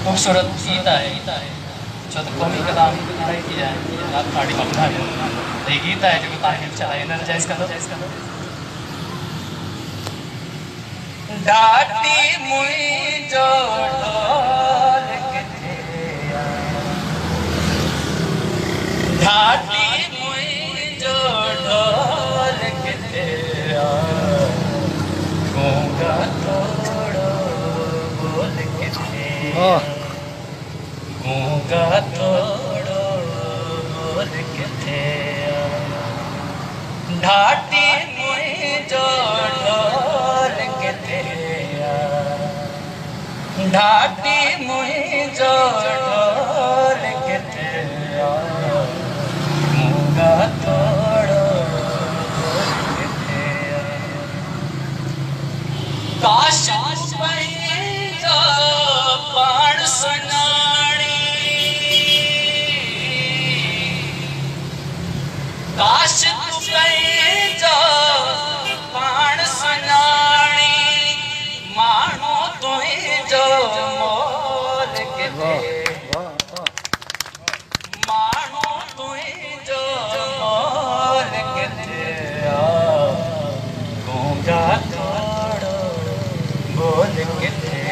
खूबसूरत गीत है जो तो कमी कलाम नहीं किया है रात पार्टी में बना है ये गीत है जो तारीफ चला एनर्जाइज कर दो डाटी मुई जो ढोल किथे डाटी मुई जो ढोल किथे गूंगा थोड़ो बोल किथे गूंगा थोड़ो बोल किथे ढाटी मुई जो ढोल किथे ढाटी मुई जो ढोल किथे गूंगा थोड़ो बोल किथे काश जो पाण सुनाणी काश जो पाण सुनाणी मानो तुझो मोल किथे मानो तुझो मोल किथे गूंगा थोड़ो बोल किथे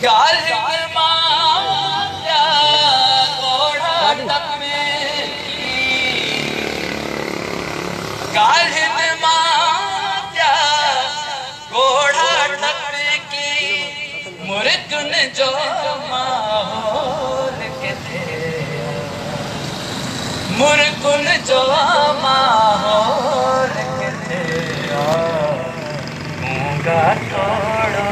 गाल माया घोड़ा तक में गाल माया घोड़ा तक की मुर्गन जो माहौल किथे मुर्गन जो माहौल किथे गूंगा थोड़ो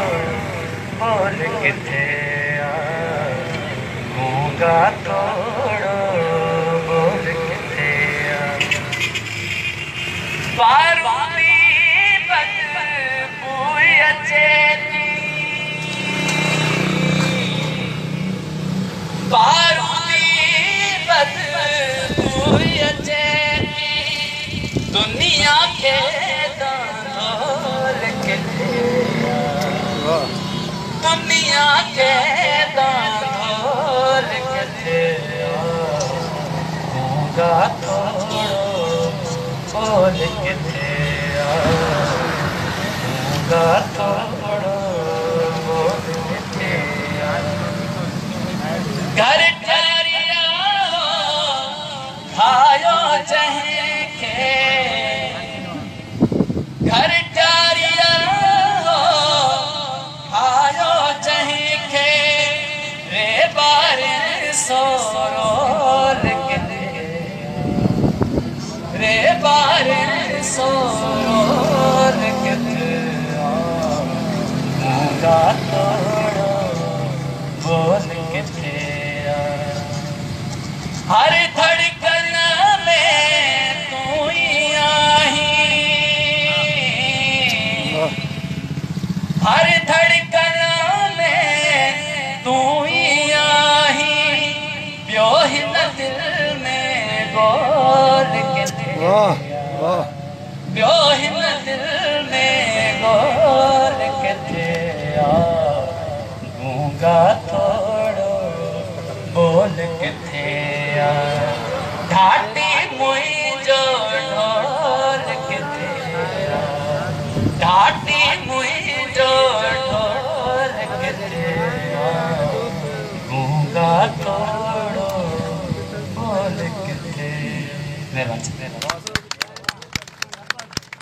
बोल किथे गूंगा थोड़ो बोल किथे पार्वती बदबू अचे पार्वती बदबू अचे दुनिया के दानोल किथे दुनिया के दानोल किथे गूंगा थोड़ो बोल किथे गूंगा थोड़ो बोल किथे घर ठहरिया खायो जंहिंखे घर ठहरिया खायो जंहिंखे रे बारे सोरोल किथे रे बारे सोरोल किथे गूंगा थोड़ो बोल किथे हर धड़कन में तू ही आही हर धड़कन में तू ही आही प्यो हिन दिल में गोल किथे प्यो हिन दिल में गोल किथे गूंगा थोड़ो बोल किथे ढाटी मुई जो ढोल किथे ढाटी मुई जो ढोल किथे गूंगा थोड़ो बोल किथे।